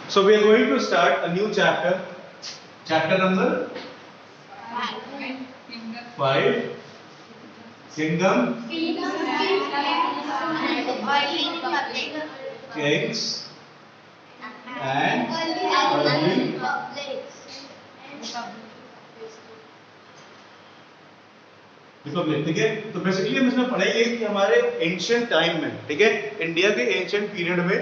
So we are going to start a new chapter. Chapter number 5. Kingdom, kings, and early Republic. ठीक है, तो basically हम इसमें पढ़ेंगे कि हमारे एंशियंट टाइम में, ठीक है, इंडिया के एंशियंट पीरियड में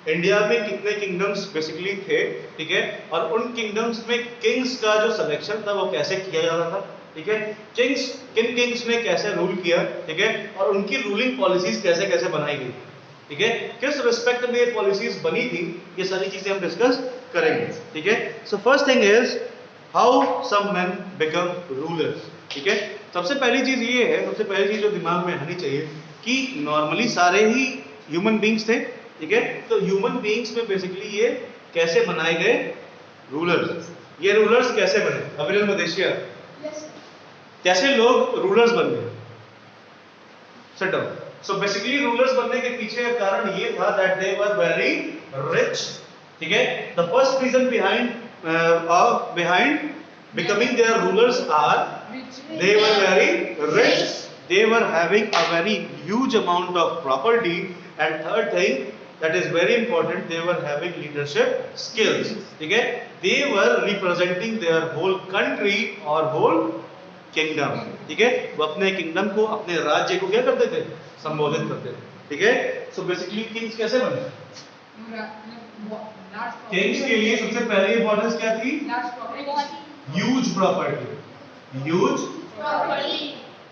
इंडिया में कितने किंगडम्स बेसिकली थे. ठीक है, और उन किंगडम्स में किंग्स का जो सिलेक्शन था वो कैसे किया जाता था. ठीक है, किन किंग्स ने कैसे रूल किया. ठीक है, और उनकी रूलिंग पॉलिसीज कैसे कैसे बनाई गई. ठीक है, किस रिस्पेक्ट में ये पॉलिसीज बनी थी, ये सारी चीजें हम डिस्कस करेंगे. ठीक है, so first thing is how some man become rulers. ठीक है, सबसे पहली चीज ये है, सबसे पहली चीज जो दिमाग में आनी चाहिए कि नॉर्मली सारे ही ह्यूमन बींग्स थे. ठीक है, तो ह्यूमन बींग्स में बेसिकली ये कैसे बनाए गए रूलर्स. ये रूलर्स कैसे बने अविरल मदेशिया, कैसे लोग रूलर्स बन गए. Sit down. So basically rulers बनने के पीछे का कारण ये था that they were very rich. ठीक है, the first reason behind becoming their rulers are they were very rich, they were having a very huge amount of property, and third thing that is very important, they were having leadership skills. ठीक है, they were representing their whole country or whole kingdom. ठीक है, वो अपने kingdom को, अपने राज्य को क्या करते थे, संबोधित करते थे. ठीक है, सो बेसिकली किंग्स कैसे बने. किंग्स के लिए सबसे पहली इंपॉर्टेंस क्या थी, huge property. Huge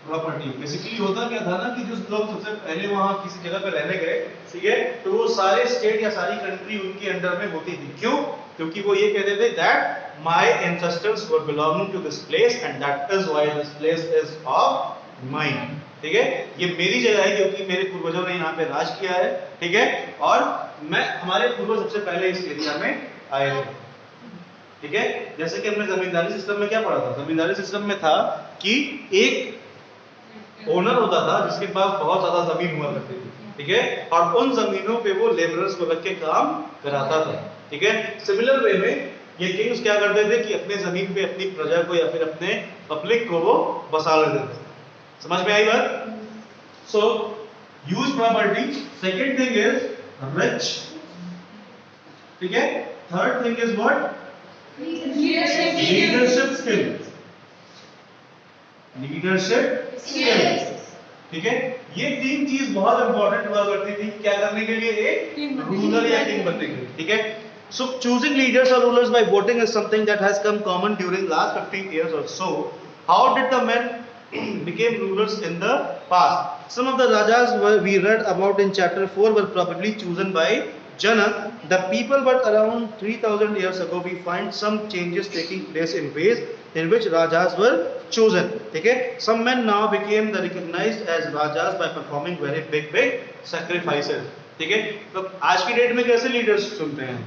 property basically होता क्या था ना कि जो लोग सबसे पहले वहां किसी जगह पे रहने गए, ठीक है, तो वो सारे स्टेट या सारी कंट्री उनके अंडर में होती थी. क्यों, क्योंकि वो ये कहते थे that my ancestors were belonging to this place and that is why this place is of mine. ठीक है, ये मेरी जगह है क्योंकि मेरे पूर्वजों ने यहाँ पे राज किया है. ठीक है, और मैं, हमारे पूर्वज सबसे पहले इस एरिया में आए थे. ठीक है, जैसे कि हमने जमींदारी सिस्टम में क्या पढ़ा था, जमींदारी सिस्टम में था कि एक ओनर होता था जिसके पास बहुत ज्यादा जमीन हुआ करती थी. ठीक है, और उन जमीनों पे वो लेबरर्स को रख के काम कराता था. ठीक है, सिमिलर वे में ये किंग्स क्या करते थे कि अपने जमीन पे अपनी प्रजा को या फिर अपने पब्लिक को वो बसा लेते थे. समझ में आई बात. So huge property. Second thing is rich. ठीक है, third thing is what, leadership skill. Leadership skill. ठीक है, ये तीन चीज बहुत इंपॉर्टेंट हुआ करती थी क्या करने के लिए, एक रूलर या किंग बनने के लिए. ठीक है, so choosing leaders or rulers by voting is something that has come common during last 50 years or so. How did the men became rulers in the past? Some of the rajas we read about in chapter 4 were probably chosen by Janak, the people, but around 3000 years ago we find some changes taking place in ways in which rajas were chosen. ठीक है, some men now became the recognized as rajas by performing very big sacrifices. ठीक है, तो आज की date में कैसे leaders चुनते हैं,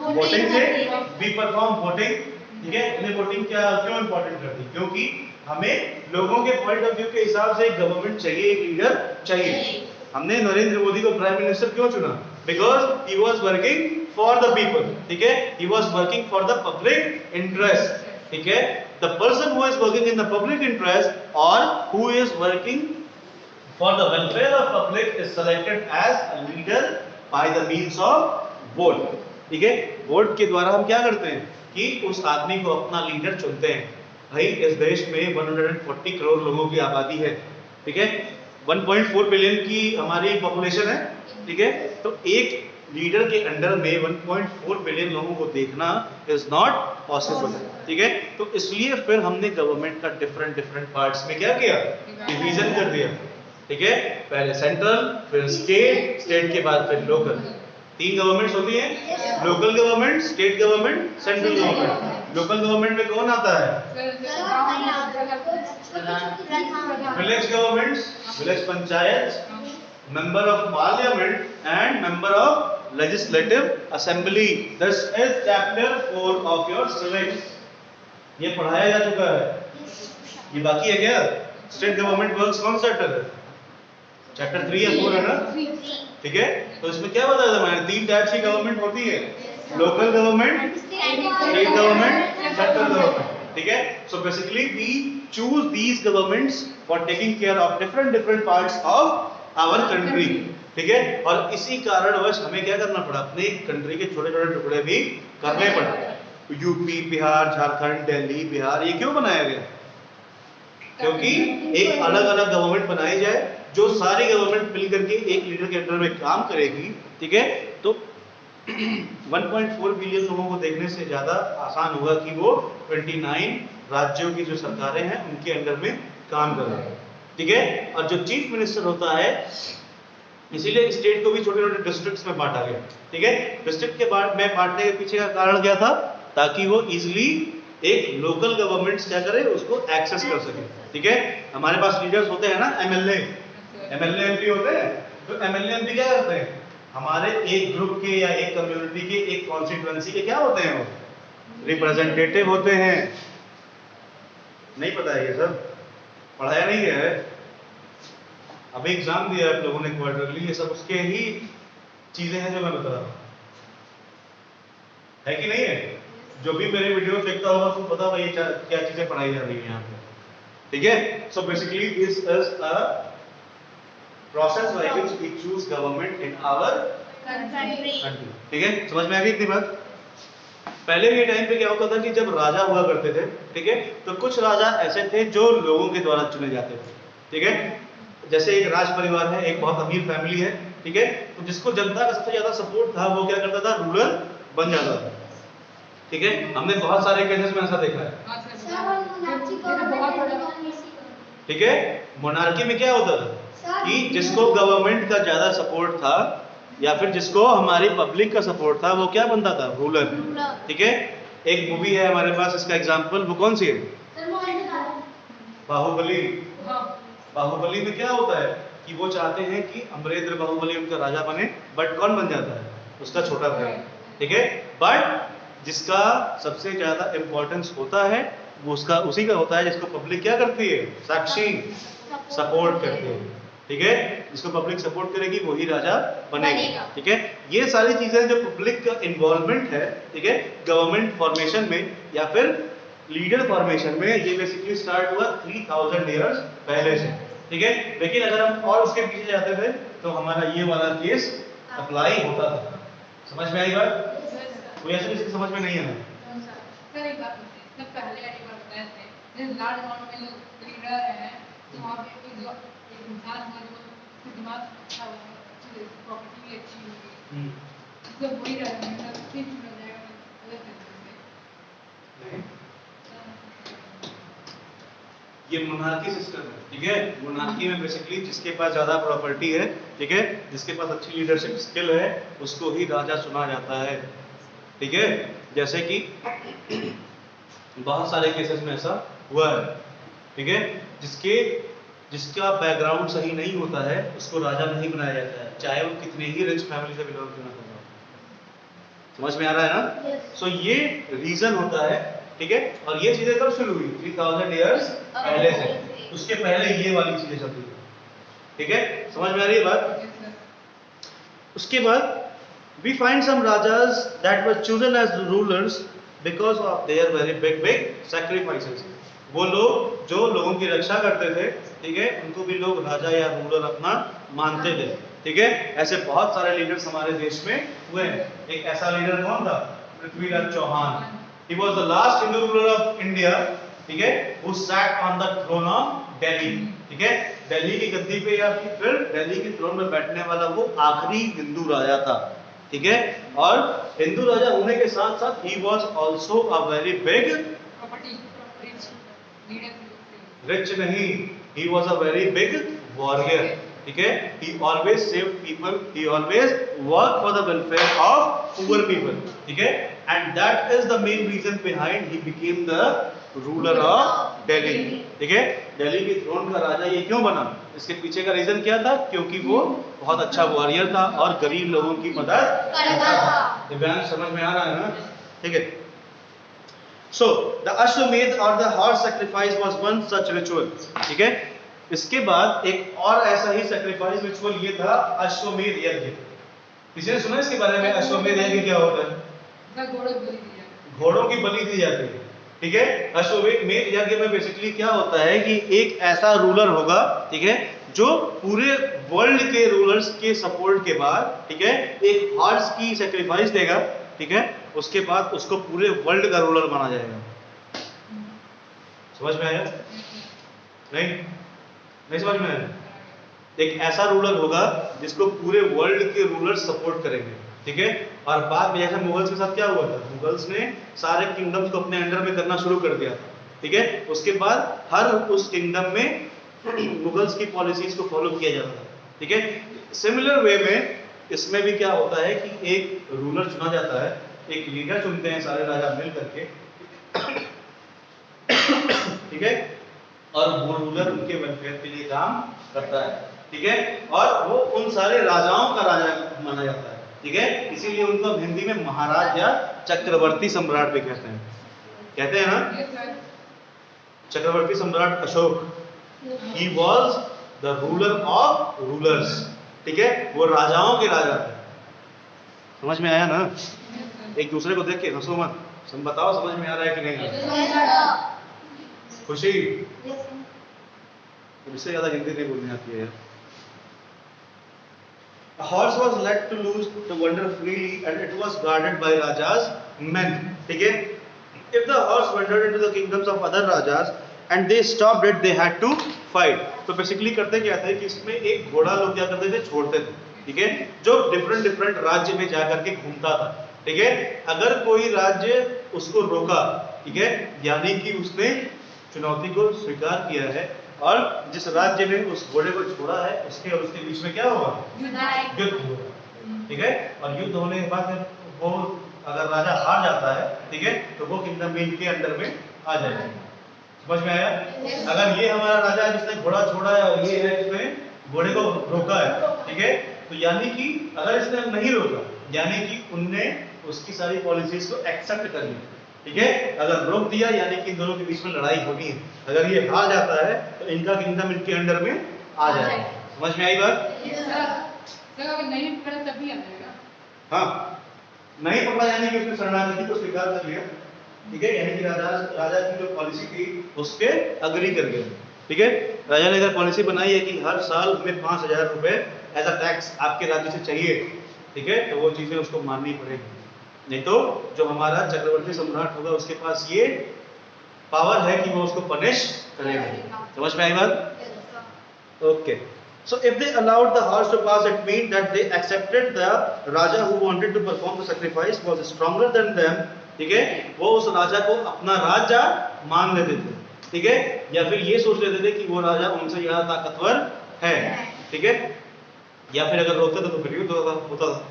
वोटिंग से. We perform voting. ठीक है, इन्हें वोटिंग क्या क्यों इंपॉर्टेंट करती है, क्योंकि हमें लोगों के पॉइंट ऑफ व्यू के हिसाब से एक गवर्नमेंट चाहिए, एक लीडर चाहिए. हमने नरेंद्र मोदी को प्राइम मिनिस्टर क्यों चुना, because he was working for the people. ठीक है, he was working for the public interest. ठीक है, the person who is working in the public interest और who is working for the welfare of public is selected as a leader by the means of vote. ठीक है, vote के द्वारा हम क्या करते हैं कि उस आदमी को अपना लीडर चुनते हैं. भाई इस देश में 140 करोड़ लोगों की आबादी है. ठीक है, 1.4 बिलियन की हमारी पॉपुलेशन है. ठीक है, तो एक लीडर के अंडर में 1.4 बिलियन लोगों को देखना इज नॉट पॉसिबल. ठीक है, तो इसलिए फिर हमने गवर्नमेंट का डिफरेंट पार्ट्स में क्या किया, डिवीजन कर दिया. ठीक है, पहले सेंट्रल, फिर स्टेट, स्टेट के बाद फिर लोकल. तीन गवर्नमेंट्स होती हैं, local government, state government, central government. Local government में कौन आता है, village governments, village panchayat, member of parliament and member of legislative assembly. This is chapter 4 of your civics. ये पढ़ाया जा चुका है, ये बाकी है क्या. स्टेट गवर्नमेंट वर्क्स कौन सा चैप्टर है, चैप्टर 3 या 4 है ना. ठीक है, तो इसमें क्या बताया था मैंने, तीन टाइप्स की गवर्नमेंट होती है, local government, state government, central government, ठीक है। So basically we choose these governments for taking care of different parts of our country, ठीक है। और इसी कारणवश हमें क्या करना पड़ा, अपने कंट्री के छोटे छोटे टुकड़े भी करने पड़े। यूपी, बिहार, झारखंड, दिल्ली, बिहार, ये क्यों बनाया गया? क्योंकि एक अलग अलग गवर्नमेंट बनाई जाए जो सारी गवर्नमेंट मिलकर के एक लीडर के अंडर में काम करेगी, ठीक है। तो 1.4 बिलियन लोगों को देखने से ज्यादा आसान होगा कि वो 29 राज्यों की जो सरकारें हैं उनके अंडर में काम कर रहे हैं, ठीक है। और जो चीफ मिनिस्टर होता है, इसीलिए स्टेट को भी छोटे छोटे डिस्ट्रिक्ट्स में बांटा गया, ठीक है। डिस्ट्रिक्ट के बाद में बांटने के पीछे का कारण क्या था? ताकि वो इजीली एक लोकल गवर्नमेंट्स क्या करे, उसको एक्सेस कर सके, ठीक है। हमारे पास लीडर्स होते हैं ना, एमएलए एमपी होते हैं। तो एमएलए एमपी क्या करते हैं, हमारे एक ग्रुप के या एक कम्युनिटी के, एक कॉन्स्टिट्यूएंसी के क्या होते हैं, वो रिप्रेजेंटेटिव होते हैं। नहीं पता है ये सब, पढ़ाया नहीं गया है, अभी एग्जाम दिया आप लोगों ने क्वार्टरली, ये सब उसके ही चीजें हैं जो मैं बता रहा हूं, है कि नहीं है? जो भी मेरे वीडियो देखता होगा उसको पता होगा ये क्या चीजें पढ़ाई जा रही है यहाँ पे, ठीक है। So basically this is a process by which we choose government in our country, ठीक है। समझ में आ गई इतनी बात? पहले के टाइम पे क्या होता था कि जब राजा हुआ करते थे, ठीक है, तो कुछ राजा ऐसे थे जो लोगों के द्वारा चुने जाते थे, ठीक है। जैसे एक राज परिवार है, एक बहुत अमीर फैमिली है, ठीक है, तो जिसको जनता का सबसे ज्यादा सपोर्ट था वो क्या करता था, रूलर बन जाता था, ठीक है। हमने बहुत सारे केसेस में ऐसा देखा है, ठीक है। मोनार्की में क्या होता था कि जिसको गवर्नमेंट का ज्यादा सपोर्ट था या फिर जिसको हमारी पब्लिक का सपोर्ट था वो क्या बनता था, रूलर, ठीक है। एक मूवी है हमारे पास, इसका एग्जांपल वो कौन सी है, बाहुबली। बाहुबली में क्या होता है कि वो चाहते हैं कि अमरेंद्र बाहुबली उनका राजा बने, बट कौन बन जाता है, उसका छोटा भाई, ठीक है। बट जिसका सबसे ज्यादा इंपॉर्टेंस होता है वो उसका उसी का होता है जिसको पब्लिक क्या करती है, साक्षी सपोर्ट करती है, ठीक है। जिसको पब्लिक सपोर्ट करेगी वही राजा बनेगा, ठीक है। ये सारी चीजें जो पब्लिक का इन्वॉल्वमेंट है, ठीक है, गवर्नमेंट फॉर्मेशन में या फिर लीडर फॉर्मेशन में, ये बेसिकली स्टार्ट हुआ 3000 ईयर्स पहले से, ठीक है। लेकिन अगर हम और उसके पीछे जाते थे तो हमारा ये वाला केस अप्लाई होता था। समझ में आई बात? कोई ऐसा किसी समझ में नहीं है? सर एक बात पूछते हैं, पहले बताए थे जैसे लार्ज अमाउंट में लोग लीडर हैं तो वहाँ पे जो एक इंसान है जो दिमाग अच्छा होगा, अच्छी प्रॉपर्टी भी अच्छी होगी, तो वही रहेगा, फिर चुना जाएगा अलग तरीके से। ये मोनार्की सिस्टम है, ठीक है। मोनार्की में बेसिकली जिसके पास ज्यादा प्रॉपर्टी है, ठीक है, जिसके पास अच्छी लीडरशिप स्किल है, उसको ही राजा चुना जाता है, ठीक है। जैसे कि बहुत सारे केसेस में ऐसा हुआ है, ठीक है। जिसका बैकग्राउंड सही नहीं होता है उसको राजा नहीं बनाया जाता है, चाहे वो कितने ही रिच फैमिली से बिलोंग क्यों ना करो। समझ में आ रहा है ना? सो ये रीजन होता है, ठीक है। और ये चीजें कब शुरू हुई, 3000 इयर्स पहले से, उसके पहले ये वाली चीजें चलती थी, ठीक है। समझ में आ रही है बात? उसके बाद we find some rajas that were chosen as rulers because of their very big sacrifices. वो लोग जो लोगों की रक्षा करते थे, ठीक है, उनको भी लोग राजा या रूलर अपना मानते थे, ठीक है। ऐसे बहुत सारे लीडर्स हमारे देश में हुए हैं। एक ऐसा लीडर कौन था, Prithviraj Chauhan. He was the last Hindu ruler of India, ठीक है, who sat on the throne of Delhi, ठीक है। दिल्ली की गद्दी पे या फिर दिल्ली के थ्रोन में बैठने वाला वो आखिरी हिंदू राजा था, ठीक है। और हिंदू राजा होने के साथ साथ he was also a very big rich नहीं, he was a very big warrior, ठीक है। he always saved people, he always worked for the welfare of poor people, ठीक है। and that is the main reason behind he became the ruler of Delhi, ठीक है। दिल्ली के throne का राजा ये क्यों बना, इसके पीछे का रीजन क्या था, क्योंकि वो बहुत अच्छा वॉरियर था और गरीब लोगों की मदद करता था। दिव्यांग समझ में आ रहा है ना? ठीक है। So the Ashwamedh or the horse sacrifice was one such ritual, ठीक है। इसके बाद एक और ऐसा ही सैक्रिफाइस रिचुअल ये था अश्वमेध यज्ञ। किसी ने सुना इसके बारे में, अश्वमेध यज्ञ क्या होता है? घोड़ों को बलि दिया जाता घोड़ों की बलि दी जाती है, ठीक है। अश्वमेध यज्ञ में बेसिकली क्या होता है कि एक ऐसा रूलर होगा, ठीक है, जो पूरे वर्ल्ड के रूलर्स के सपोर्ट के बाद, ठीक है, एक हॉर्स की सैक्रिफाइस देगा, ठीक है, उसके बाद उसको पूरे वर्ल्ड का रूलर माना जाएगा। समझ में आया? नहीं नहीं समझ में आया? एक ऐसा रूलर होगा जिसको पूरे वर्ल्ड के रूलर सपोर्ट करेंगे, ठीक है। और बाद में जैसे मुगल्स के साथ क्या हुआ था, मुगल्स ने सारे किंगडम्स को अपने अंडर में करना शुरू कर दिया था, ठीक है। उसके बाद हर उस किंगडम में मुगल्स की पॉलिसीज को फॉलो किया जाता था, ठीक है। सिमिलर वे में इसमें भी क्या होता है कि एक रूलर चुना जाता है, एक लीडर चुनते हैं सारे राजा मिल करके, ठीक है, और वो रूलर उनके वेलफेयर के लिए काम करता है, ठीक है, और वो उन सारे राजाओं का राजा माना जाता है, ठीक है। इसीलिए उनको हम हिंदी में महाराज या चक्रवर्ती सम्राट भी कहते हैं ना। चक्रवर्ती सम्राट Ashok, he was the ruler of rulers, ठीक है, वो राजाओं के राजा थे। समझ में आया ना? एक दूसरे को देख के हंसो मत, बताओ समझ में आ रहा है कि नहीं? खुशी, इससे ज्यादा हिंदी नहीं बोलनी आती है यार। A horse was led to loose to wander freely and it was guarded by Raja's men, ठीक है। If the horse wandered into the kingdoms of other Rajas and they stopped it, they had to fight. तो basically करते क्या थे कि इसमें एक घोड़ा लोग क्या करते थे, छोड़ते थे, ठीक है, जो डिफरेंट राज्य में जाकर के घूमता था, ठीक है। अगर कोई राज्य उसको रोका, ठीक है, यानी कि उसने चुनौती को स्वीकार किया है, और जिस राज्य ने उस घोड़े को छोड़ा है उसके और उसके बीच में क्या होगा, युद्ध होगा, ठीक है। और युद्ध होने के बाद वो अगर राजा हार जाता है, ठीक है, तो वो किंगडम में इनके अंडर में आ जाएगा। समझ में आया? अगर ये हमारा राजा है जिसने घोड़ा छोड़ा है और ये है जिसने घोड़े को रोका है, ठीक है, तो यानी कि अगर इसने नहीं रोका, यानी कि उनने उसकी सारी पॉलिसीज को एक्सेप्ट कर लिया, ठीक है। अगर रोक दिया यानी कि इन दोनों के बीच में लड़ाई होनी है। अगर ये हार जाता है तो इनका किंगडम इनके अंडर में आ जाएगा। समझ में आई बात? सर अगर नहीं पकड़ा तभी आ जाएगा। हाँ, नहीं पकड़ा यानी कि उसने शरणागति को स्वीकार कर लिया, ठीक है, यानी कि राजा की जो पॉलिसी थी उस पे अग्री कर गया, ठीक है। राजा ने अगर पॉलिसी बनाई है कि हर साल हमें 5,000 रुपए एज अ टैक्स आपके राज्य से चाहिए, ठीक है, तो वो चीजें उसको माननी पड़ेगी। नहीं तो जो हमारा चक्रवर्ती सम्राट होगा उसके पास ये पावर है कि वो उसको पनिश करेगा। समझ में आई बात? Okay, so if they allowed the horse to pass, it means that they accepted the raja who wanted to perform the sacrifice was stronger than them, ठीक है। वो उस राजा को अपना राजा मान लेते थे, ठीक है, या फिर ये सोच लेते थे कि वो राजा उनसे ज्यादा ताकतवर है, ठीक है, या फिर अगर रोकते थे तो फिर युद्ध होता था।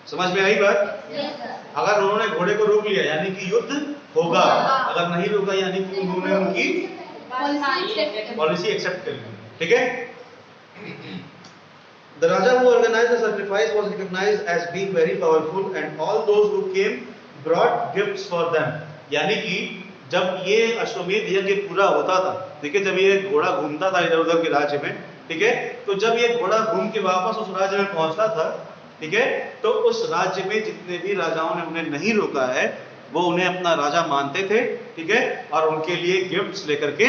समझ में आई बात? अगर उन्होंने घोड़े को रोक लिया यानी कि युद्ध होगा, अगर नहीं रोका यानी कि उन्होंने उनकी पॉलिसी एक्सेप्ट कर ली, ठीक है। The Raja who organized the sacrifice was recognized as being very powerful and all those who came brought gifts for them, यानी कि जब ये अश्वमेध यज्ञ पूरा होता था, ठीक है, जब ये घोड़ा घूमता था इधर उधर के राज्य में, ठीक है, तो जब ये घोड़ा घूम के वापस उस राज्य में पहुंचता था, ठीक है, तो उस राज्य में जितने भी राजाओं ने उन्हें नहीं रोका है वो उन्हें अपना राजा मानते थे, ठीक है, और उनके लिए गिफ्ट्स लेकर के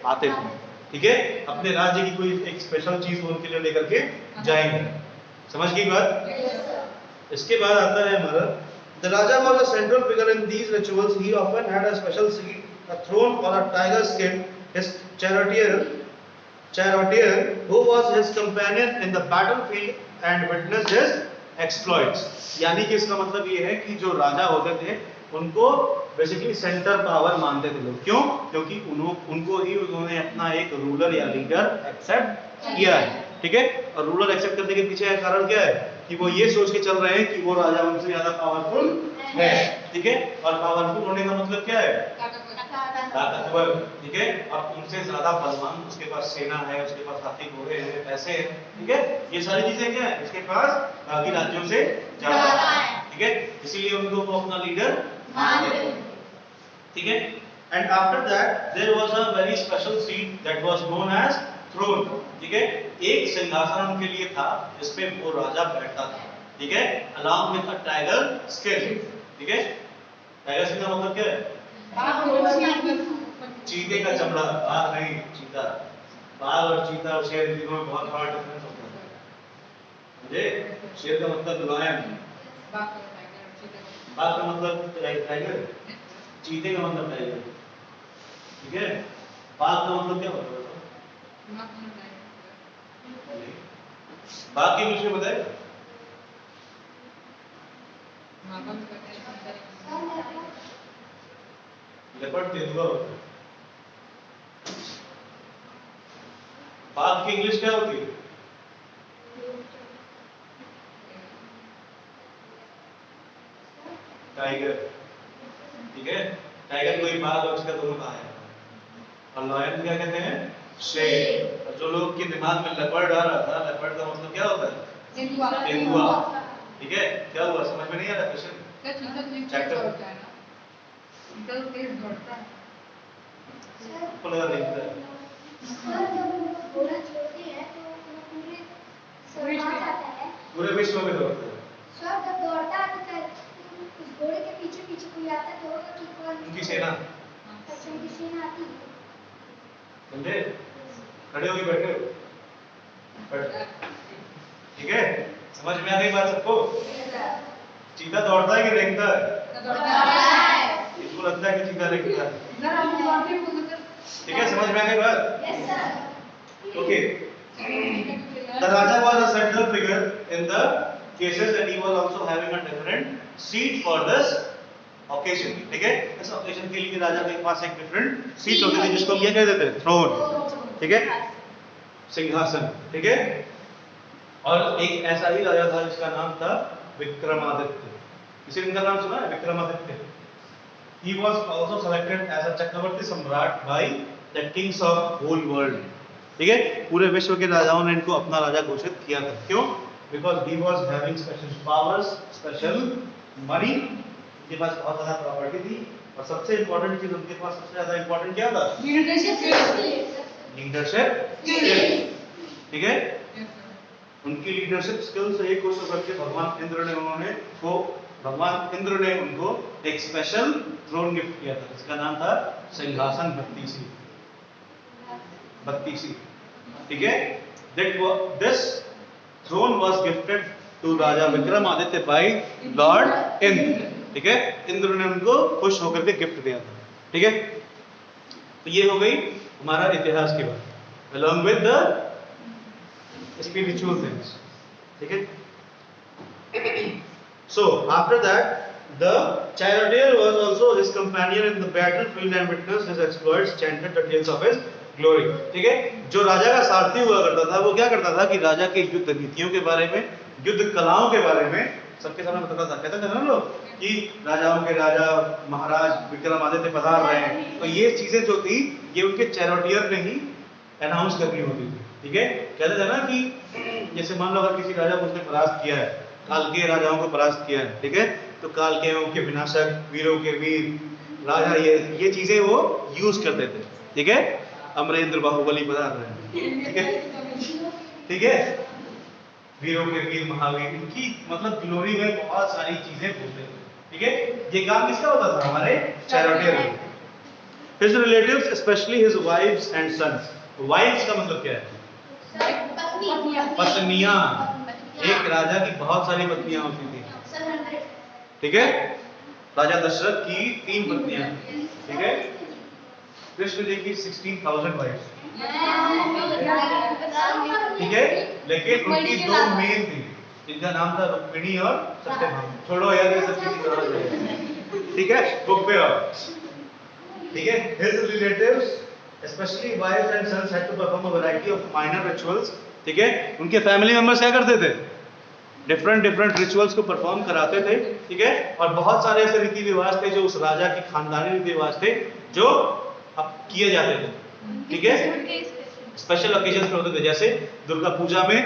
आते थे, ठीक है, अपने राज्य की कोई एक स्पेशल चीज उनके लिए लेकर के जाएंगे। समझ गई बात? इसके बाद आता है हमारा The Raja was a central figure in these rituals. He often had a special seat, a throne or a tiger skin. His charioteer, who was his companion in the battlefield and witnessed his exploits. यानी कि इसका मतलब ये है कि जो राजा होते थे उनको बेसिकली सेंटर पावर मानते थे लोग। क्यों? क्योंकि उनको ही उन्होंने अपना एक रूलर या लीडर एक्सेप्ट किया है, ठीक है। और रूलर एक्सेप्ट करने के पीछे कारण क्या है कि वो ये सोच के चल रहे हैं कि वो राजा उनसे ज्यादा पावरफुल है, ठीक है। और पावरफुल होने का मतलब क्या है? ताकतवर, ठीक है। अब उनसे ज्यादा बलवान, उसके पास सेना है, उसके पास हाथी घोड़े हैं, पैसे हैं, ठीक है। ये सारी चीजें क्या है उसके पास बाकी राज्यों से ज्यादा है, ठीक है। इसीलिए उनको वो अपना लीडर मानते थे, ठीक है। And after that there was a very special seat that was known as throne, ठीक है। एक सिंहासन उनके लिए था जिसपे वो राजा बैठता था, ठीक है, along with a tiger skin, ठीक है? टाइगर स्किन का मतलब क्या है? चीते का चमड़ा, बाघ नहीं चीता। बाघ और चीता और शेर तीनों में बहुत बड़ा डिफरेंस होता है, समझे? शेर का मतलब लायन, बाघ का मतलब टाइगर, चीते का मतलब टाइगर, ठीक है? बाघ का मतलब क्या होता है? बाघ की मुझे बताए? लेपर्ड तेंदुआ होता है। बाघ की इंग्लिश क्या होती है? टाइगर, ठीक है? टाइगर कोई बाघ और उसका दोनों कहा है। और लॉयन क्या कहते हैं? शेर। जो लोग के दिमाग में लेपर्ड आ रहा था, लेपर्ड का मतलब क्या होता है? तेंदुआ, ठीक है? क्या हुआ, समझ में नहीं आ रहा क्वेश्चन? चैप्टर लगा देखता है। पूरे विश्व में दौड़ता है। उनकी सेना, समझे? खड़े हो के बैठे हो, ठीक है? समझ में आ गई बात सबको? चीता दौड़ता है कि रेंगता है? इसको लगता है कि चीता रेंगता है, ठीक है? समझ में आ गई बात? Okay. The Raja was a central figure in the cases and he was also having a different seat for this occasion, ठीक है? इस occasion के लिए राजा के पास एक different seat होती थी जिसको क्या कहते थे? Throne, ठीक है? सिंहासन, ठीक है? और एक ऐसा ही राजा था जिसका नाम था विक्रमादित्य। किसी ने इनका नाम सुना है? Vikramaditya. He was also selected as a चक्रवर्ती सम्राट by the kings of whole world, ठीक है? पूरे विश्व के राजाओं ने इनको अपना राजा घोषित किया था। क्यों? Because he was having special powers, special money, उनके पास बहुत ज़्यादा प्रॉपर्टी थी और सबसे इम्पोर्टेंट चीज उनके पास सबसे ज़्यादा इम्पोर्टेंट क्या था? लीडरशिप स्किल, ठीक है? उनकी लीडरशिप स्किल से एक खुश होकर के भगवान इंद्र ने उनको एक स्पेशल थ्रोन गिफ्ट किया था जिसका नाम था सिंहासन बत्तीसी, ठीक है? This throne was gifted to Raja Vikramaditya by Lord Indra, ठीक है? इंद्र ने उनको खुश होकर के गिफ्ट दिया था, ठीक है? तो ये हो गई हमारा इतिहास की बात, along with the spiritual things, ठीक है? So after that the charioteer was also his companion in the battlefield and witnessed his exploits, chanted the tales of his glory, ठीक है? जो राजा का सारथी हुआ करता था वो क्या करता था कि राजा के युद्ध नीतियों के बारे में, युद्ध कलाओं के बारे में सबके सामने बताता था। कहते थे ना लोग कि राजाओं के राजा महाराज विक्रमादित्य पधार रहे हैं, तो ये चीजें जो थी ये उनके चैरिटियर ने ही अनाउंस करनी होती थी, ठीक है? कहते थे ना कि जैसे मान लो अगर किसी राजा को उसने परास्त किया है, काल के राजाओं को परास्त किया है, ठीक है? तो काल के उनके विनाशक, वीरों के वीर राजा, ये चीजें वो यूज करते थे, ठीक है? अमरेंद्र बाहुबली पधार रहे हैं, ठीक है? ठीक है? वीरों के वीर महावीर, इनकी मतलब ग्लोरी में बहुत सारी चीजें बोलते थे, ठीक है? ये काम किसका होता था? हमारे charioteer. His relatives, especially his wives and sons. Wives का मतलब क्या है? पत्नियां। एक राजा की बहुत सारी पत्नियां होती थी, ठीक है? राजा दशरथ की 3 पत्नियां, ठीक है? कृष्ण जी की 16,000 वाइफ्स, ठीक है? लेकिन उनकी 2 मेन थी जिनका नाम था रुक्मिणी और सत्यभामा। छोड़ो यार ये सब चीजें कहा जाए, ठीक है? बुक पे आओ, ठीक है? His relatives, especially wives and sons, had to perform a variety of minor rituals, ठीक है? उनके फैमिली मेंबर्स क्या करते थे? डिफरेंट रिचुअल्स को परफॉर्म कराते थे, ठीक है? और बहुत सारे ऐसे रीति रिवाज थे जो उस राजा की खानदानी रीति रिवाज थे जो अब किए जाते थे, ठीक है? स्पेशल ओकेजन पे होते थे, जैसे दुर्गा पूजा में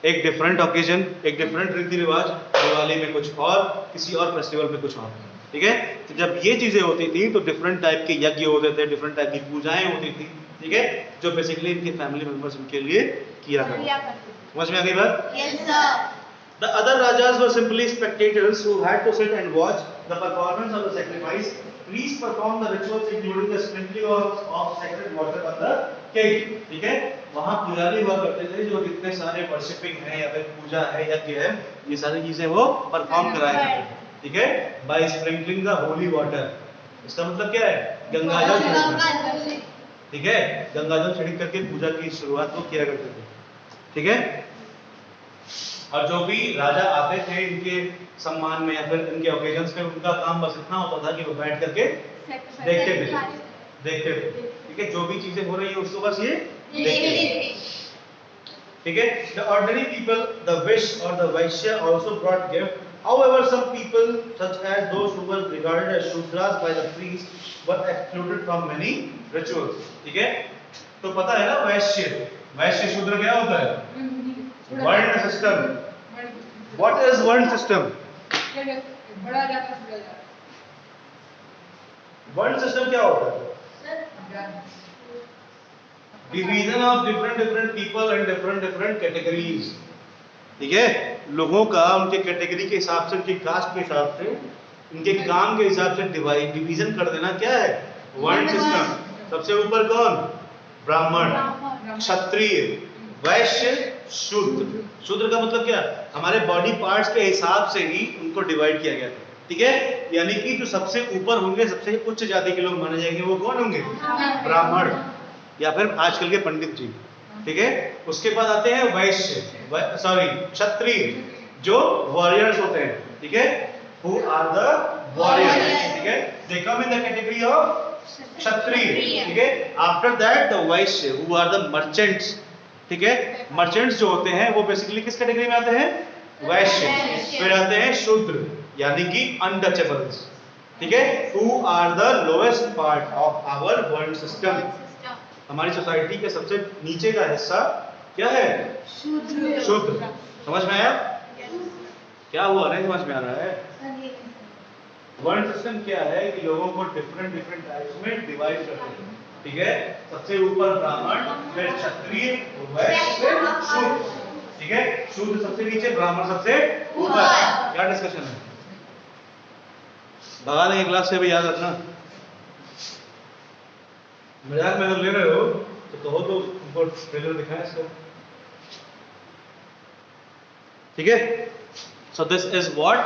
एक डिफरेंट ओकेजन, एक डिफरेंट रीति रिवाज, दिवाली में कुछ और, किसी और फेस्टिवल पे कुछ और, ठीक है? तो जब ये चीजें होती थी तो डिफरेंट टाइप के यज्ञ होते थे, डिफरेंट टाइप की पूजाएं होती थी, ठीक है? जो बेसिकली इनके फैमिली मेंबर्स उनके लिए किया करते। समझ में आ गई बात? Yes, sir. The other rajas were simply spectators who had to sit and watch the performance of the sacrifice. Priests performed the rituals including the sprinkling of sacred water on the king. ठीक है, वहाँ पुजारी हुआ करते थे जो जितने सारे वर्शिपिंग है या फिर पूजा है यज्ञ है ये सारी चीजें वो परफॉर्म कराया करते थे. ठीक है, by sprinkling the holy water. इसका मतलब क्या है? गंगाजल छिड़कना. ठीक है, गंगाजल छिड़क करके पूजा की शुरुआत वो किया करते थे. ठीक है, और जो भी राजा आते थे इनके सम्मान में या फिर इनके ओकेजन्स पे उनका काम बस इतना होता था कि वो बैठ करके देखते थे. ठीक है, जो भी चीजें हो रही है उसको बस ये देखते थे. ठीक है, the ordinary people, the wish or the vaishya also brought gift. However, some people such as those who were regarded as shudras by the priests were excluded from many rituals. ठीक है, तो पता है ना वैश्य शूद्र क्या होता है? वर्ण सिस्टम. What is वर्ण सिस्टम? बड़ा जाता है. वर्ण सिस्टम क्या होता है? Division of different people and different categories. ठीक है, लोगों का उनके कैटेगरी के हिसाब से, उनकी कास्ट के हिसाब से, उनके काम के हिसाब से डिवीजन कर देना क्या है? वर्ण सिस्टम. सबसे ऊपर कौन? ब्राह्मण, क्षत्रिय, वैश्य, शूद्र. शूद्र का मतलब क्या? हमारे बॉडी पार्ट्स के हिसाब से ही उनको डिवाइड किया गया था. ठीक है, यानी कि जो सबसे ऊपर होंगे, सबसे उच्च जाति के लोग माने जाएंगे वो कौन होंगे? ब्राह्मण या फिर आजकल के पंडित जी. ठीक है, उसके बाद आते हैं वैश्य, क्षत्रिय जो वॉरियर्स होते हैं. ठीक है, हु आर द वॉरियर्स. ठीक है, दे कम इन द कैटेगरी ऑफ क्षत्रिय. ठीक है, after that the Vysya who are the merchants. ठीक है, मर्चेंट्स जो होते हैं वो बेसिकली किस कैटेगरी में आते हैं? वैश्य. फिर आते हैं शूद्र यानी कि अनटचेबल्स. ठीक है, who are the lowest part of our varna system. हमारी सोसाइटी के सबसे नीचे का हिस्सा क्या है? शूद्र. समझ में आया? क्या हुआ? नहीं समझ में आ रहा है? वर्ण सिस्टम क्या है कि लोगों को डिफरेंट टाइप्स में डिवाइड करते हैं. ठीक है, सबसे ऊपर ब्राह्मण, फिर क्षत्रिय, वैश्य, फिर शूद्र. ठीक है, शूद्र सबसे नीचे, ब्राह्मण सबसे ऊपर. क्या डिस्कशन है? भगा देंगे क्लास से भी, याद रखना. मजाक में अगर ले रहे हो तो कहो तो उनको ट्रेलर दिखाएं इसको. ठीक है, so this is what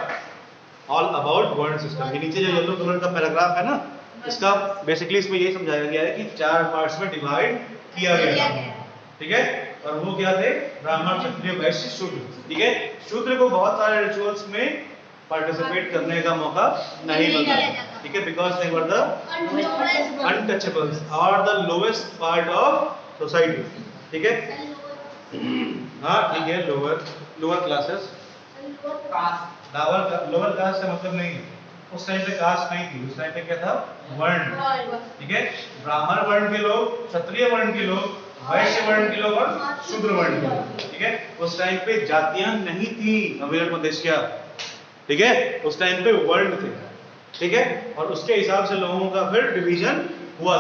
all about वर्ण सिस्टम. ये नीचे जो येलो कलर का पैराग्राफ है ना, इसका बेसिकली इसमें ये समझाया गया है कि 4 पार्ट्स में डिवाइड किया गया. ठीक है, और वो क्या थे? ब्राह्मण, क्षत्रिय, वैश्य, शूद्र. ठीक है, शूद्र को बहुत सारे रिचुअल्स में पार्टिसिपेट करने का मौका नहीं मिलता. ठीक है, because they were the untouchables और the lowest part of society. ठीक है, हाँ ठीक है, लोअर क्लासेस. लोअर कास्ट का मतलब नहीं, उस टाइम पे कास्ट नहीं थी. उस टाइम पे क्या था? वर्ण. ठीक है, ब्राह्मण वर्ण के लोग, क्षत्रिय वर्ण के लोग, वैश्य वर्ण के लोग और शूद्र वर्ण के लोग. ठीक है, उस टाइम पे जातियां नहीं थी अविरल प्रदेश क्या. ठीक है, उस टाइम पे वर्ण थे. ठीक है, और उसके हिसाब से लोगों का फिर डिवीजन हुआ.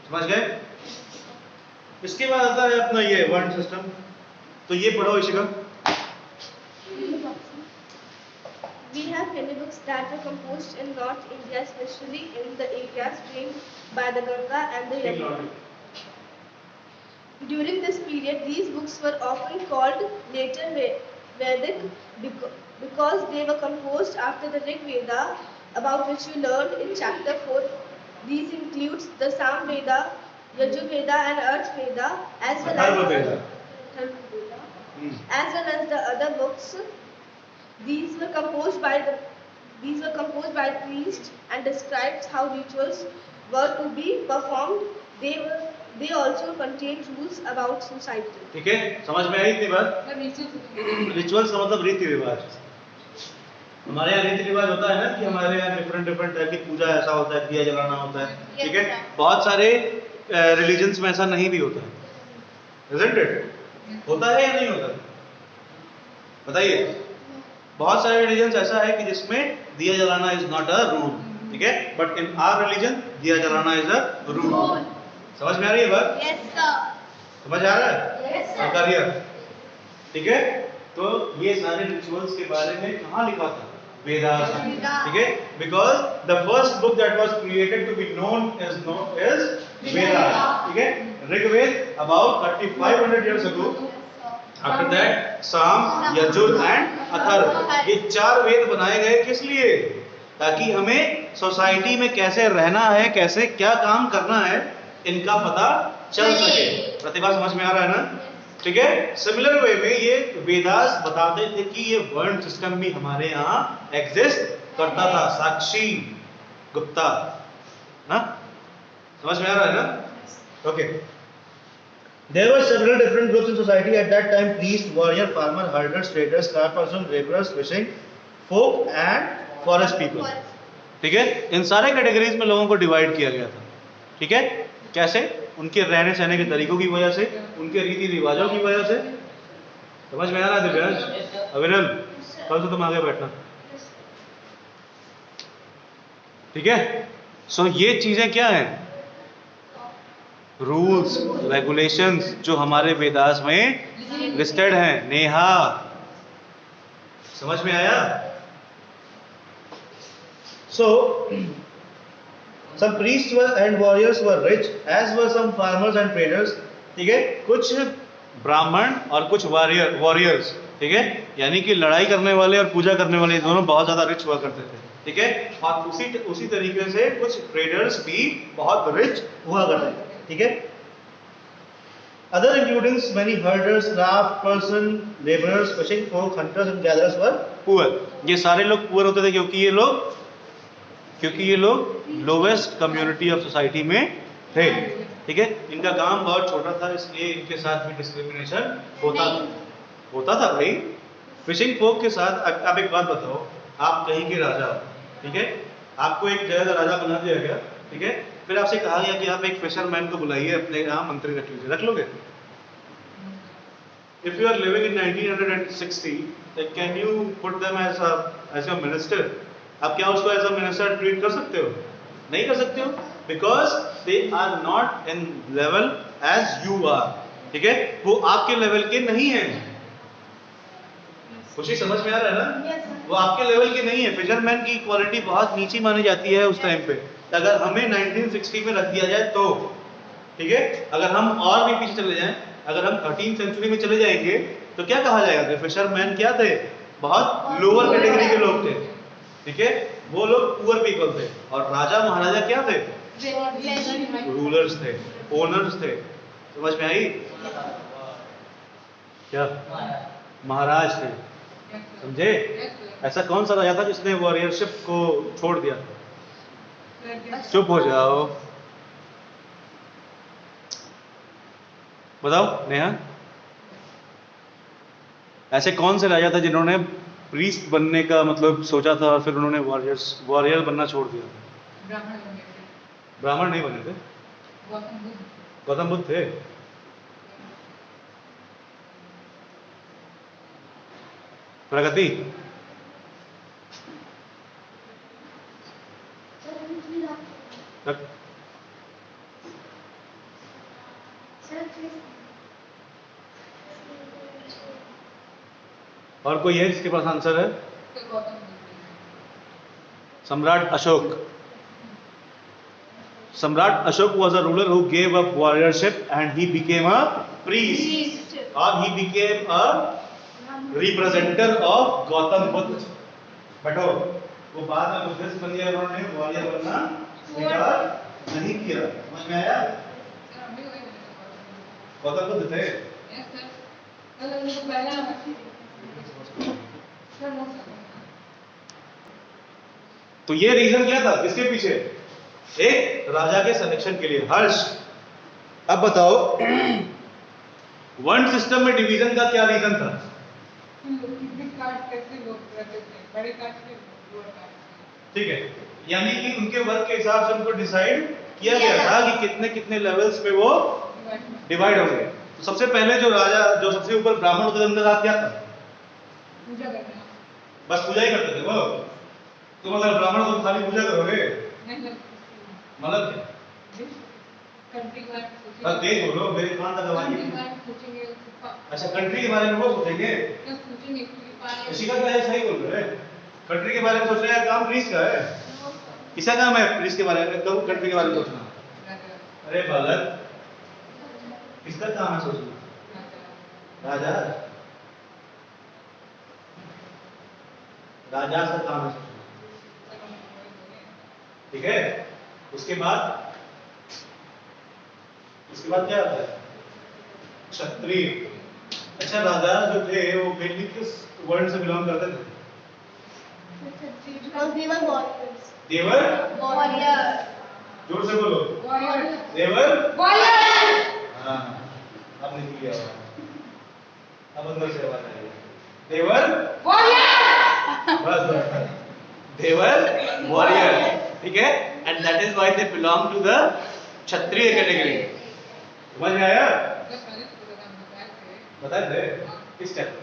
समझ गए? इसके बाद आता है अपना ये वर्ण सिस्टम. तो ये पढ़ो Ishika. We have many books that were composed in North India, especially in the areas drained by the Ganga and the Yamuna. During this period, these books were often called later Vedic because they were composed after the Rig Veda, about which we learned in chapter 4. These includes the Sam Veda, Yajur Veda and Earth Veda, as well as the other books. These were composed by priests and described how rituals were to be performed. They also contained rules about society. ठीक है, समझ में आई इतनी बात? Rituals का मतलब रीति रिवाज. हमारे यहाँ रीति रिवाज होता है ना कि हमारे यहाँ डिफरेंट टाइप की पूजा ऐसा होता है, दिया जलाना होता है. ठीक है, बहुत सारे रिलीजन्स में ऐसा नहीं भी होता है. Isn't it? होता है या नहीं होता? बताइए. बहुत सारे रिलीजन्स ऐसा है कि जिसमें दिया जलाना इज नॉट अ रूल. ठीक है, बट इन आवर रिलीजन दिया जलाना इज अ रूल. समझ में आ रही है बात? Yes, sir. समझ आ रहा है? Yes, sir. करिए. ठीक है, तो ये सारे रिचुअल्स के बारे में कहाँ लिखा था? वेदास, ठीक है? Because the first book that was created to be known is Vedas, ठीक है? Rigveda about 3500 years ago. After that, साम, यजुर एंड अथर्व, ये 4 वेद बनाए गए किस लिए? ताकि हमें सोसाइटी में कैसे रहना है, कैसे क्या काम करना है, इनका पता चल सके। प्रतिभा समझ में आ रहा है ना? ठीक है? सिमिलर वे में ये वेदास बताते थे कि ये वर्ण सिस्टम भी हमारे यहाँ एग्जिस्ट करता था। साक्षी गुप्ता ना, समझ में आ रहा है ना? Okay. There were several different groups in society at that time: priest, warrior, farmer, herders, traders, craftsmen, laborers, fishing folk and forest people. ठीक है? इन सारे कैटेगरीज में लोगों को डिवाइड किया गया था। ठीक है? कैसे? उनके रहने सहने के तरीकों की वजह से, उनके रीति रिवाजों की वजह से। समझ में आ रहा है दिव्यांश? अविरल, कल से तुम आगे बैठना। ठीक है? सो ये चीजें क्या हैं? रूल्स, रेगुलेशंस जो हमारे वेदास में लिस्टेड हैं। नेहा, समझ में आया? So, some priests and warriors were rich, as were some farmers and traders. ठीक है? कुछ ब्राह्मण और कुछ वॉरियर्स, ठीक है? यानी कि लड़ाई करने वाले और पूजा करने वाले दोनों बहुत ज्यादा रिच हुआ करते थे। ठीक है? और उसी तरीके से कुछ ट्रेडर्स भी बहुत रिच हुआ करते थे। ठीक है? Other including many herders, craft person, laborers, fishing folk, hunters and gatherers were poor. ये सारे लोग पुअर होते थे क्योंकि ये लोग लोवेस्ट कम्युनिटी ऑफ सोसाइटी में थे। ठीक है? इनका काम बहुत छोटा था, इसलिए इनके साथ भी डिस्क्रिमिनेशन होता था भाई। फिशिंग फोक के साथ आप एक बात बताओ, आप कहीं के राजा हो, ठीक है? आपको एक जगह का राजा बना दिया गया, ठीक है? फिर आपसे कहा गया कि आप एक फिशरमैन को बुलाइए, अपने यहाँ मंत्री रख लीजिए, रख लोगे? If you are living in 1960, then can you put them as your minister? आप क्या उसको एज अ मिनिस्टर ट्रीट कर सकते हो? नहीं कर सकते हो, because they are not in level as you are. ठीक है? वो आपके लेवल के नहीं है। खुशी समझ में आ रहा है ना? वो आपके लेवल के नहीं है। फिशरमैन की क्वालिटी बहुत नीची मानी जाती है उस टाइम पे। अगर हमें 1960 में रख दिया जाए तो, ठीक है? अगर हम और भी पीछे चले जाएं, अगर हम 13th सेंचुरी में चले जाएंगे तो क्या कहा जाएगा कि फिशरमैन क्या थे? बहुत लोअर कैटेगरी के लोग थे। ठीक है? वो लोग पुअर पीपल थे। और राजा महाराजा क्या थे? रूलर्स थे, ओनर्स थे। समझ में आई? क्या महाराज थे? समझे? ऐसा कौन सा राजा था जिसने वॉरियरशिप को छोड़ दिया? चुप हो जाओ, बताओ नेहा, ऐसे कौन से राजा था जिन्होंने प्रीस्ट बनने का मतलब सोचा था और फिर उन्होंने वॉरियर बनना छोड़ दिया? ब्राह्मण नहीं बने थे, गौतम बुद्ध थे। प्रगति, और कोई है जिसके पास आंसर है? सम्राट अशोक। सम्राट Ashok was a ruler who gave up warriorship and he became a priest or he became a representative of Gautam Buddha। बैठो, वो बाद में बुद्धिस्ट बन गया, उन्होंने वॉरियर बनना स्वीकार नहीं किया। समझ में आया? गौतम बुद्ध थे। तो ये रीजन क्या था किसके पीछे? एक राजा के सिलेक्शन के लिए। हर्ष, अब बताओ वर्ण सिस्टम में डिवीजन का क्या रीजन था? ठीक है, यानी कि उनके वर्क के हिसाब से उनको डिसाइड किया गया था कि कितने कितने लेवल्स पे वो डिवाइड होंगे। तो सबसे पहले जो राजा, जो सबसे ऊपर ब्राह्मण होते थे, उनका काम क्या था? पूजा करना। बस पूजा ही करते थे वो। तुम अगर ब्राह्मण हो तो खाली पूजा करोगे? नहीं, मतलब कंट्री के बारे में अब सोचेंगे। तेज बोलो, मेरे कान तक आवाज कंट्री नहीं। के बारे में सोचेंगे, अच्छा, कंट्री के बारे में वो सोचेंगे। क्या सोचेंगे क्योंकि पानी ऋषिका क्या है, सही बोल रहे हैं। कंट्री के बारे में सोच रहे हैं, काम प्लीज का है। किसका काम है प्लीज के बारे में, एकदम कंट्री के बारे में सोचना। अरे बालक, किसका काम है सोचना? राजा, राजा का काम है सोचना, ठीक है। उसके बाद क्या आता है? क्षत्रिय। अच्छा, राजा जो थे वो मेनली किस वर्ण से बिलोंग करते थे? Because they were warriors. They were, Warriors. जोर से बोलो। वॉरियर देवर, वॉरियर हाँ, अब निकल गया आवाज। अब अंदर से आवाज आई। देवर, वॉरियर बस बस। देवर, वॉरियर, ठीक है। And that is why they belong to the Kshatriya category. समझ में आया? जब पहले तो प्रोग्राम बताए थे बताए थे किस चैप्टर?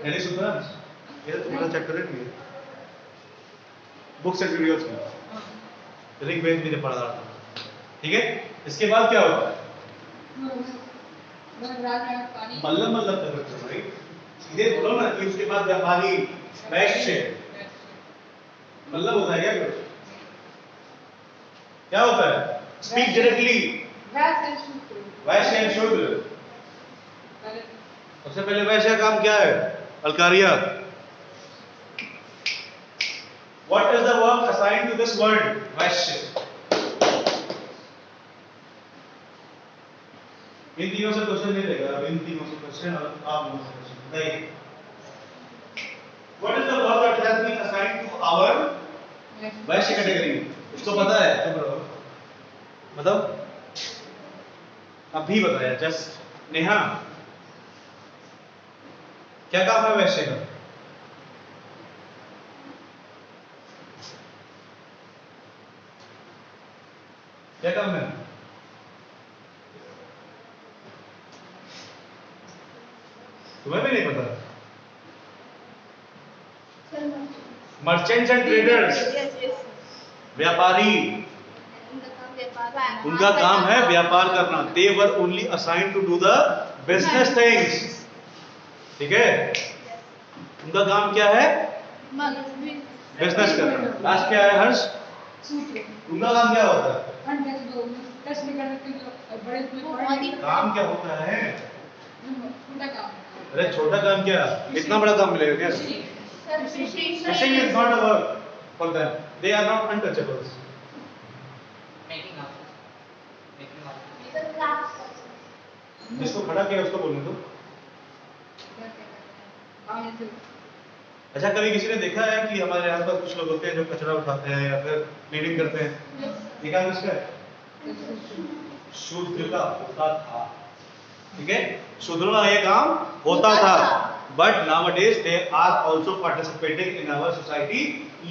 यानी सुपरांश, ये तो तुम्हारा चैप्टर है नहीं, बुक्स एंड वीडियोस में ऋग्वेद में जो पढ़ा रहा था, ठीक है। इसके बाद क्या होता है? पानी मल्लम मल्लम कर रहे हो भाई, सीधे बोलो ना कि उसके बाद व्यापारी, वैश्य। मल्लम होता है क्या कुछ? क्या होता है? Speak directly. वैश्य एंड शूद्र। सबसे पहले वैश्य का काम क्या है? अलकारिया। What is the work assigned to this word? वैश्य। इन तीनों से क्वेश्चन नहीं देगा, इन तीनों से क्वेश्चन और आप लोगों से क्वेश्चन बताइए। What is the work that has been assigned to our Vysya category? इसको पता है? चुप रहो, बताओ। अभी बताया जस्ट। नेहा, क्या काम है वैश्य का? क्या काम है? तुम्हें भी नहीं पता? Merchants and traders, Yes, yes. व्यापारी, उनका काम है व्यापार करना। They were only assigned to do the business things, ठीक है। उनका काम क्या है? बिजनेस करना। लास्ट क्या है हर्ष? उनका काम क्या होता है? काम क्या होता है? अरे छोटा काम क्या? इतना बड़ा काम मिलेगा क्या? Fishing is not a work for them. They are not untouchables. जिसको खड़ा किया उसको बोलने दो। अच्छा, कभी किसी ने देखा है कि हमारे आसपास कुछ लोग होते हैं जो कचरा उठाते हैं या फिर क्लीनिंग करते हैं? देखा है किसका? शूद्र का होता था, ठीक है। शूद्रों का ये काम होता था, but nowadays they are also participating in our society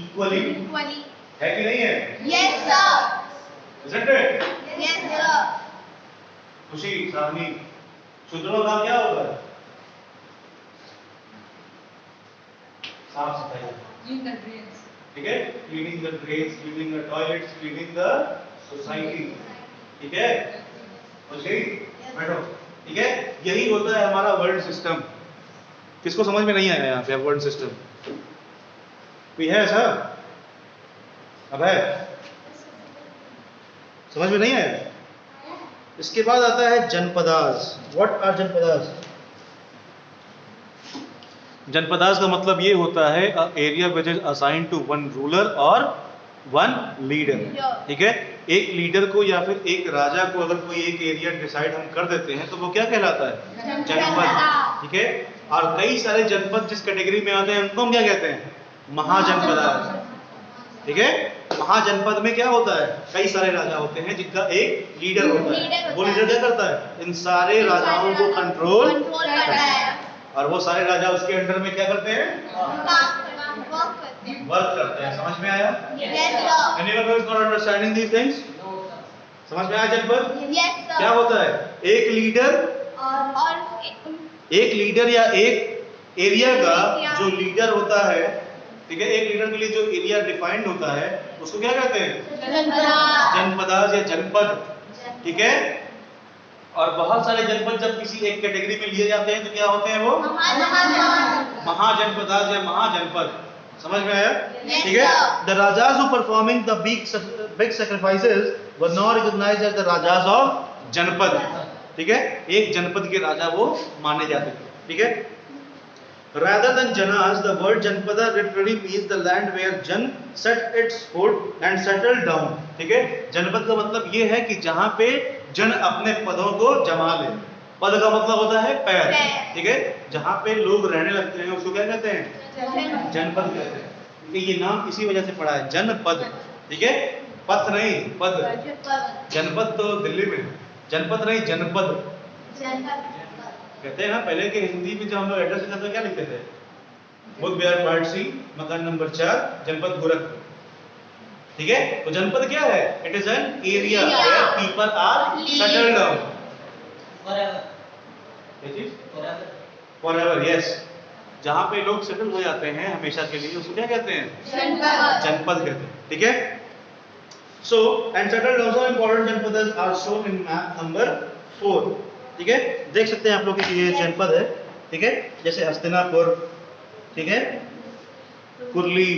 equally, है कि नहीं है? Yes, sir. Isn't it? Yes, sir. खुशी, साहनी, शूद्रों का काम क्या होता है? साफ सफाई, ठीक है। Cleaning the drains, cleaning the toilets, cleaning the society, ठीक है। खुशी, बैठो, ठीक है। यही होता है हमारा वर्ल्ड सिस्टम। किसको समझ में नहीं आया यहाँ पे वर्ल्ड सिस्टम? कोई है ऐसा? अब है? समझ में नहीं आया? इसके बाद आता है जनपदास। What are Janapadas? जनपदास का मतलब ये होता है area which is assigned to one ruler और वन लीडर, ठीक है। एक लीडर को या फिर एक राजा को अगर कोई एक एरिया डिसाइड हम कर देते हैं तो वो क्या कहलाता है? जनपद, ठीक है। और कई सारे जनपद जिस कैटेगरी में आते हैं उनको हम क्या कहते हैं? महाजनपदास, ठीक है। महाजनपद में क्या होता है? कई सारे राजा होते हैं जिनका एक लीडर होता है। वो लीडर क्या करता है? इन सारे राजाओं को कंट्रोल करता है, और वो सारे राजा उसके अंडर में क्या करते हैं? वर्क करते हैं। समझ में आया? Anyone who is not understanding these things? समझ में आया जनपद? क्या होता है? एक लीडर या एक एरिया का जो लीडर होता है, ठीक है। एक लीडर के लिए जो एरिया डिफाइंड होता है उसको क्या कहते हैं? जनपदास या जनपद। ठीक है। और बहुत सारे जनपद जब किसी एक कैटेगरी में लिए जाते हैं तो क्या होते हैं वो महाजनपद या महाजनपद। समझ में आया? ठीक है। The rajas who performing the big sacrifices were not recognised as the rajas of janapada. ठीक है, एक जनपद के राजा वो माने जाते थे। ठीक है। Rather than Janas, the word Janpada literally means the land where Jan set its foot and settled down. ठीक है, जनपद का मतलब ये है कि जहाँ पे जन अपने पदों को जमा ले। पद का मतलब होता है पैर। ठीक है, जहाँ पे लोग रहने लगते हैं उसको क्या कहते हैं? जनपद कहते हैं। ठीक है, ये नाम इसी वजह से पड़ा है, जनपद। ठीक है, पथ नहीं, पद। जनपद तो दिल्ली में, जनपद नहीं, जनपद कहते हैं ना। पहले के हिंदी में जब हम लोग एड्रेस लिखते थे क्या लिखते थे? बुध विहार पार्ट सी, मकान नंबर 4, जनपद गोरखपुर। ठीक है, तो जनपद क्या है? It is an area where people are settled down forever. Yes, जहां पे लोग सेटल हो जाते हैं हमेशा के लिए, उसको क्या कहते हैं? जनपद कहते हैं। ठीक है। So and settled also important जनपद are shown in map number 4। ठीक है, देख सकते हैं आप लोग कि ये जनपद है। ठीक है, जैसे हस्तिनापुर, ठीक है, कुरली,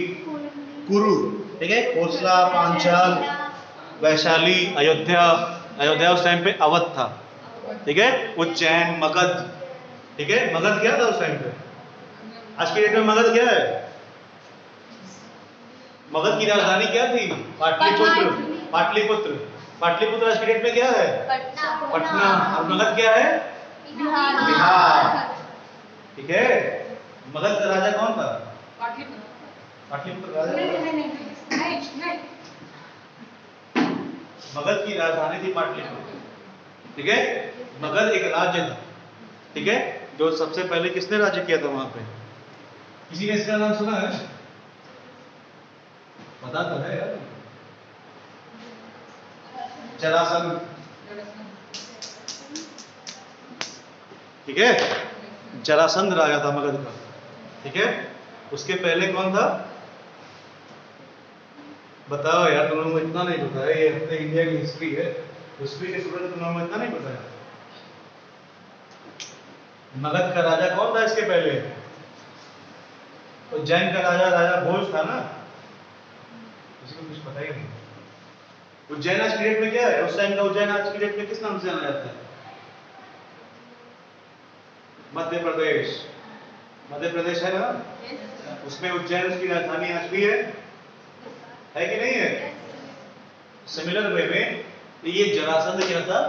कुरु, ठीक है, कोसला, पांचाल, वैशाली, अयोध्या। अयोध्या उस टाइम पे अवध था। ठीक है, उज्जैन, मगध। ठीक है, मगध क्या था उस टाइम पे? आज की डेट में मगध क्या है? मगध की राजधानी क्या थी? पाटलिपुत्र। पाटलिपुत्र। पाटलिपुत्र आज की डेट में क्या है? पटना। और मगध क्या है? बिहार। ठीक है, मगध का राजा कौन था? पाटलिपुत्र राजा। मगध की राजधानी थी पाटलिपुत्र। ठीक है, मगध एक राज्य था। ठीक है, जो सबसे पहले किसने राज्य किया था वहां पे? किसी ने इसका नाम सुना है? पता तो है यार, जरासंध। ठीक है, जरासंध राजा था मगध का। ठीक है, उसके पहले कौन था? बताओ यार, तुम लोगों को इतना नहीं पता है? ये अपने इंडिया की हिस्ट्री है, हिस्ट्री के स्टूडेंट तुम लोगों को इतना नहीं पता है? मगध का राजा कौन था इसके पहले? उज्जैन का राजा राजा भोज था ना? किसी को कुछ पता ही नहीं। उज्जैन आज की डेट में क्या है? उस टाइम का उज्जैन आज की डेट में किस नाम से जाना जाता है? मध्य प्रदेश। मध्य प्रदेश है ना? उसमें उज्जैन उसकी राजधानी आज भी है कि नहीं है? सिमिलर वे में ये जरासंध क्या था?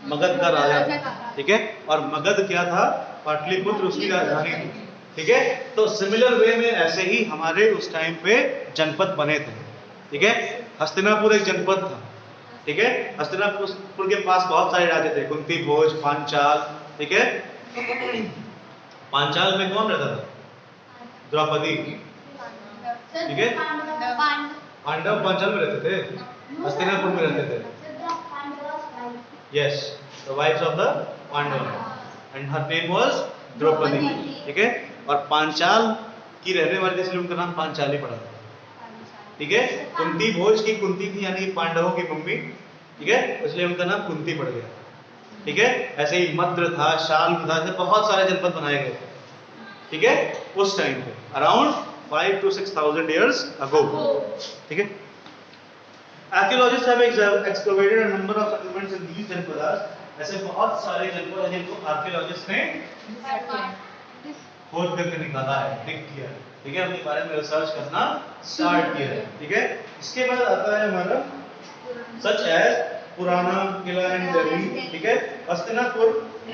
मगध का राजा था। ठीक है, और मगध क्या था? पाटलिपुत्र उसकी राजधानी थी। ठीक है, तो सिमिलर वे में ऐसे ही हमारे उस टाइम पे जनपद बने थे। ठीक है, हस्तिनापुर एक जनपद था। ठीक है, हस्तिनापुर के पास बहुत सारे राज्य थे, कुंती, भोज, पांचाल। ठीक है, पांचाल में कौन रहता था? द्रौपदी। ठीक है, पांडव पांचाल में रहते थे, हस्तिनापुर में रहते थे। Yes, the wifes of the Pandava and her name was Draupadi. ठीक है, और पांचाल की रहने वाली इसलिए उनका नाम पांचाली पड़ा था। ठीक है, कुंती भोज की कुंती थी यानी पांडवों की मम्मी। ठीक है, इसलिए उनका नाम कुंती पड़ गया। ठीक है, ऐसे ही मद्र था, शाल था, ऐसे बहुत सारे जनपद बनाए गए। ठीक है, उस टाइम पे अराउंड 5 to 6,000 years ago. ठीक है, archaeologists have excavated a number of settlements in these Janapadas. ऐसे बहुत सारे जनपद हैं जिनको आर्कियोलॉजिस्ट ने खोज करके निकाला है, डिग किया है। ठीक है, उनके बारे में रिसर्च करना स्टार्ट किया है। ठीक है, इसके बाद आता है हमारा सच एज पुराना किला इन दिल्ली। ठीक है, Hastinapur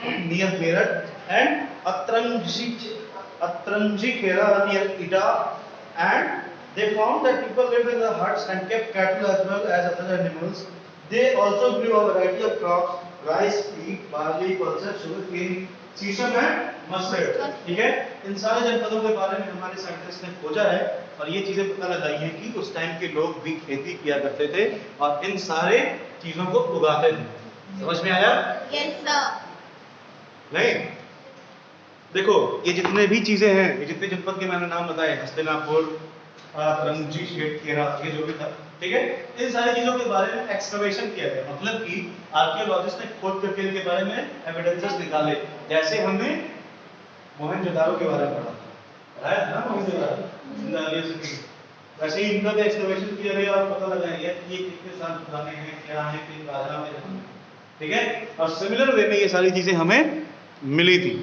near Meerut and Atranjikhera near Etah, and they found that people lived in the huts and kept cattle as well as other animals. They also grew a variety of crops: rice, wheat, barley, pulses, sugarcane, sesame and mustard. ठीक है, इन सारे जनपदों के बारे में हमारे scientist ने खोजा है और ये चीजें पता लगाई हैं कि उस टाइम के लोग भी खेती किया करते थे और इन सारे चीजों को उगाते थे। समझ में आया? Yes sir. नहीं, देखो ये जितने भी चीजें हैं, ये जितने जनपद के मैंने नाम बताए, हस्तिनापुर, रंजीखेरा, ये जो भी था, ठीक है। इन सारी चीजों के बारे में एक्सकवेशन किया गया, मतलब कि आर्कियोलॉजिस्ट ने खोद करके इनके बारे में एविडेंसेस निकाले। जैसे हमने मोहनजोदारो के बारे में पढ़ा है ना, मोहनजोदारो, वैसे ही इनका भी एक्सकवेशन किया गया और पता लगाया कि ये कितने साल पुराने हैं, क्या है, किन राजा में जन्मे, ठीक है। और सिमिलर वे में ये सारी चीजें हमें मिली थी,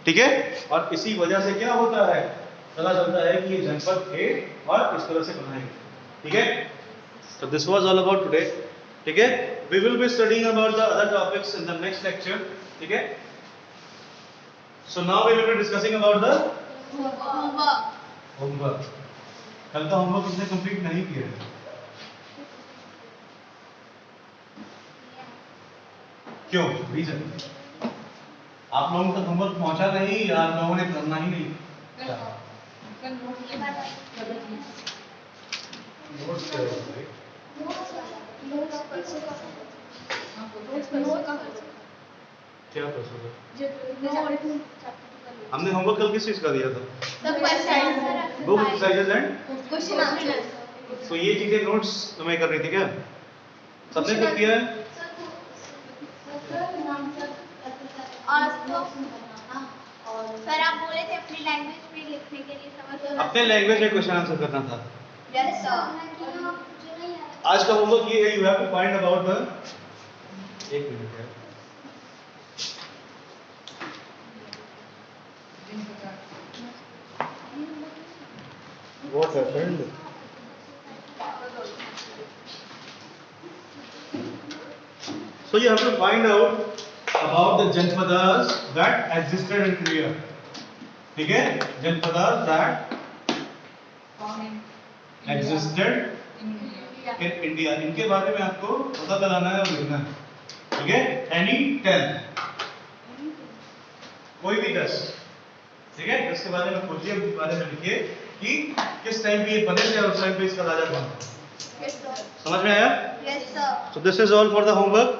ठीक है। और इसी वजह से क्या होता है, पता चलता है कि ये जनपद थे और इस तरह से बनाए गए, ठीक है। So this was all about today, ठीक है। We will be studying about the other topics in the next lecture, ठीक है। So now we will be discussing about the homework. कल का होमवर्क किसने कंप्लीट नहीं किया है? क्यों? रीजन? आप लोगों तक होमवर्क पहुंचा नहीं या आप लोगों ने करना ही नहीं? नोट्स क्या होता है? क्या पसंद है? हमने होमवर्क कल किस चीज का दिया था? Book exercises and question answer. तो ये चीजें नोट्स तुम्हें करनी थी क्या? सबने कर दिया है? सर आप बोले थे अपनी लैंग्वेज में लिखने के लिए, समझ अपने लैंग्वेज में क्वेश्चन आंसर करना था। Yes sir. आज का होमवर्क ये है, you have to find about the, एक मिनट है, what happened. So you have to find out about the Janpadas that existed in India. ठीक है, Janpadas that existed in India, इनके बारे में आपको पता लगाना है और लिखना है, ठीक है। Any 10, कोई भी 10, ठीक है। 10 के बारे में खोजिए, उनके बारे में लिखिए कि किस टाइम पे ये बने थे और उस टाइम पे इसका राजा कौन था। समझ में आया? Yes sir. So this is all for the homework.